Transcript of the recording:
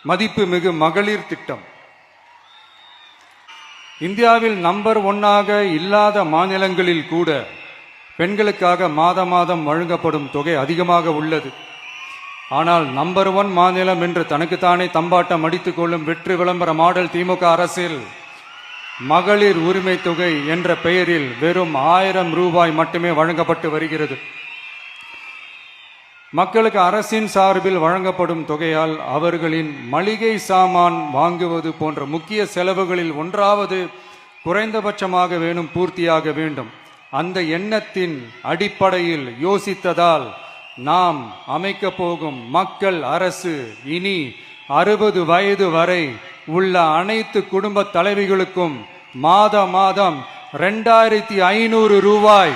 மதிப்புமிகு மகளிர் திட்டம். இந்தியாவில் நம்பர் 1 இல்லாத மாநிலங்களில் கூட பெண்களுக்காக மாதம் வழங்கப்படும் தொகை அதிகமாக உள்ளது. ஆனால் நம்பர் 1 மாநிலம் என்று தனக்குத்தானே தம்பாட்டம் அடித்துக் கொள்ளும் வெற்றி விளம்பர மாடல் திமுக அரசில் மகளிர் உரிமை தொகை என்ற பெயரில் வெறும் 1000 ரூபாய் மட்டுமே வழங்கப்பட்டு வருகிறது. மக்களுக்கு அரசின் சார்பில் வழங்கப்படும் தொகையால் அவர்களின் மளிகை சாமான் வாங்குவது போன்ற முக்கிய செலவுகளில் ஒன்றாவது குறைந்தபட்சமாக பூர்த்தியாக வேண்டும். அந்த எண்ணத்தின் அடிப்படையில் யோசித்ததால் நாம் அமைக்க போகும் மக்கள் அரசு இனி 60 வயது வரை உள்ள அனைத்து குடும்ப தலைவிகளுக்கும் மாதம் 2500 ரூபாய்